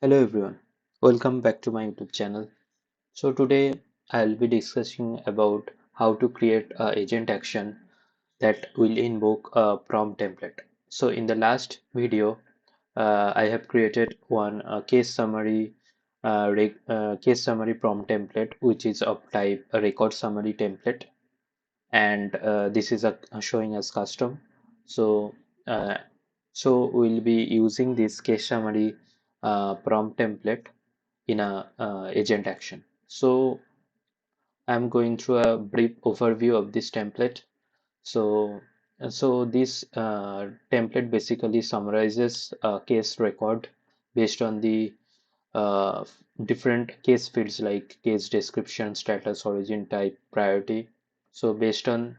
Hello everyone, welcome back to my YouTube channel. So today I'll be discussing about how to create a agent action that will invoke a prompt template. So in the last video, I have created one case summary prompt template, which is of type a record summary template, and this is showing as custom. So uh, we'll be using this case summary prompt template in a agent action. So I'm going through a brief overview of this template. So this template basically summarizes a case record based on the uh, different case fields like case description, status, origin type, priority. So based on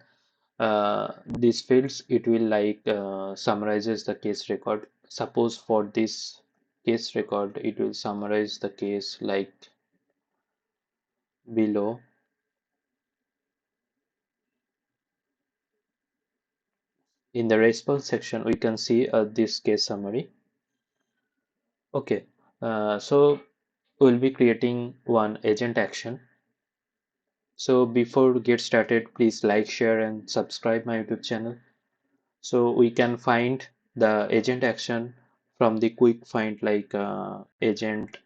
these fields, it will summarizes the case record. Suppose for this case record, it will summarize the case like below. In the response section, we can see this case summary. Okay, so we'll be creating one agent action. So before we get started, please like, share, and subscribe my YouTube channel. So we can find the agent action from the quick find like agent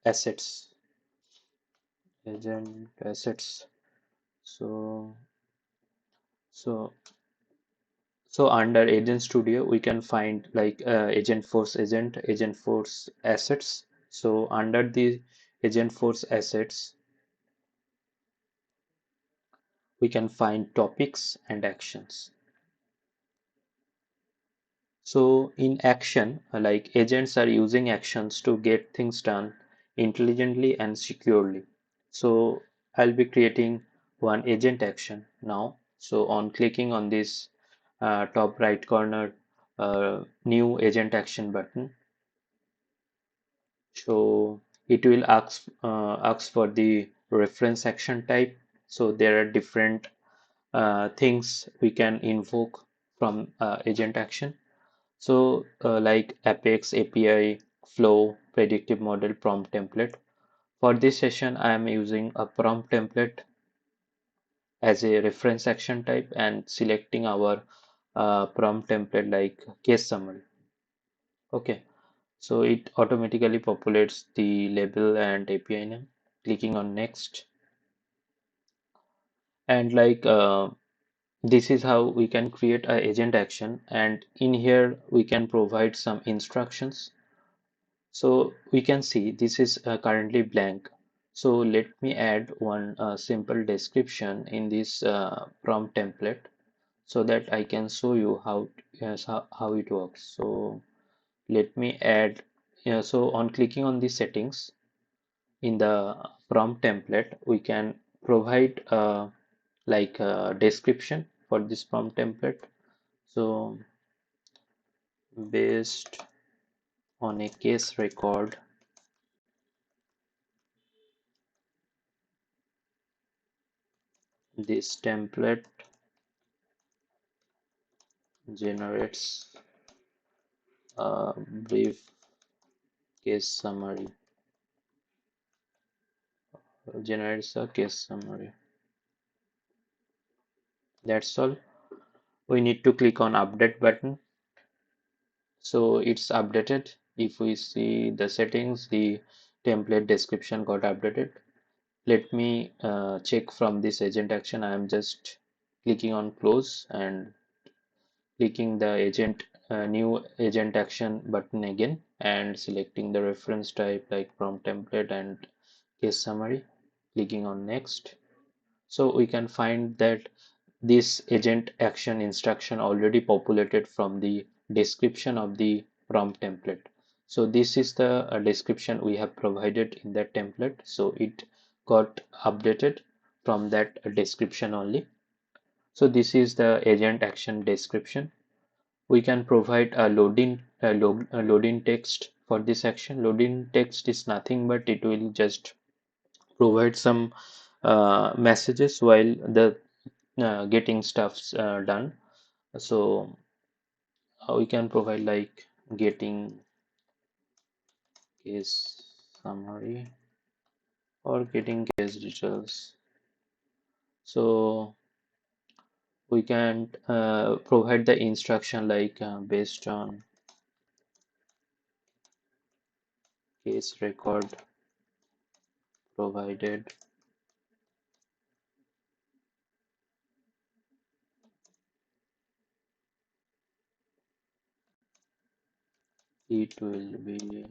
assets, agent assets. So so under Agentstudio, we can find like Agentforce assets. So under the Agentforce assets, we can find topics and actions. So in action, like agents are using actions to get things done intelligently and securely. So I'll be creating one agent action now. So on clicking on this top right corner new agent action button, so it will ask for the reference action type. So there are different things we can invoke from agent action. So like Apex, API, flow, predictive model, prompt template. For this session, I am using a prompt template as a reference action type and selecting our prompt template like case summary. Okay, so it automatically populates the label and API name. Clicking on next, and this is how we can create a agent action, and in here we can provide some instructions. So we can see this is currently blank. So let me add one simple description in this prompt template so that I can show you how it works. So let me add, so on clicking on the settings in the prompt template, we can provide a description for this prompt template. So based on a case record, this template generates a brief case summary, generates a case summary. That's all. We need to click on update button. So it's updated. If we see the settings, the template description got updated. Let me check from this agent action. I am just clicking on close and clicking the new agent action button again and selecting the reference type like prompt template and case summary, clicking on next. So we can find that this agent action instruction already populated from the description of the prompt template. So this is the description we have provided in that template. So it got updated from that description only. So this is the agent action description. We can provide a loading text for this action. Loading text is nothing but it will just provide some messages while the getting stuffs done. So we can provide like getting case summary or getting case details. So we can provide the instruction like based on case record provided, it will be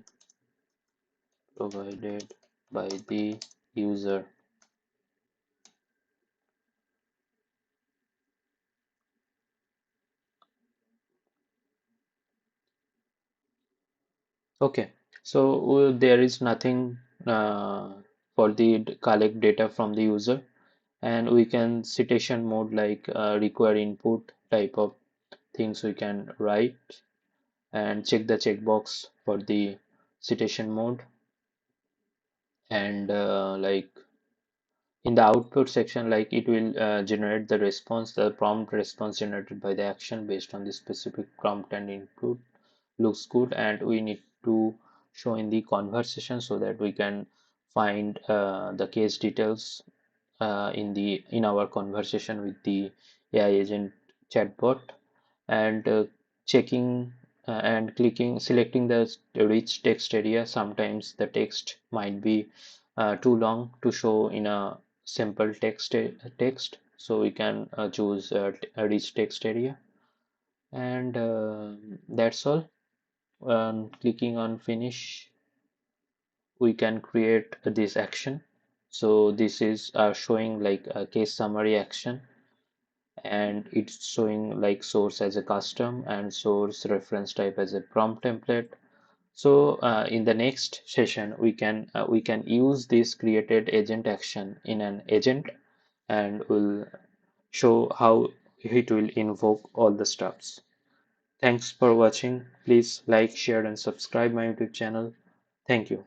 provided by the user. Okay, so there is nothing for the collect data from the user, and we can citation mode like require input type of things we can write and check the checkbox for the citation mode, and like in the output section, like it will generate the response, the prompt response generated by the action based on the specific prompt and input looks good, and we need to show in the conversation so that we can find the case details in our conversation with the AI agent chatbot, and checking and clicking selecting the rich text area. Sometimes the text might be too long to show in a simple text, so we can choose a rich text area, and that's all. Clicking on finish, we can create this action. So this is showing like a case summary action, and it's showing like source as a custom and source reference type as a prompt template. So in the next session, we can use this created agent action in an agent, and we'll show how it will invoke all the stuffs. Thanks for watching. Please like, share, and subscribe my YouTube channel. Thank you.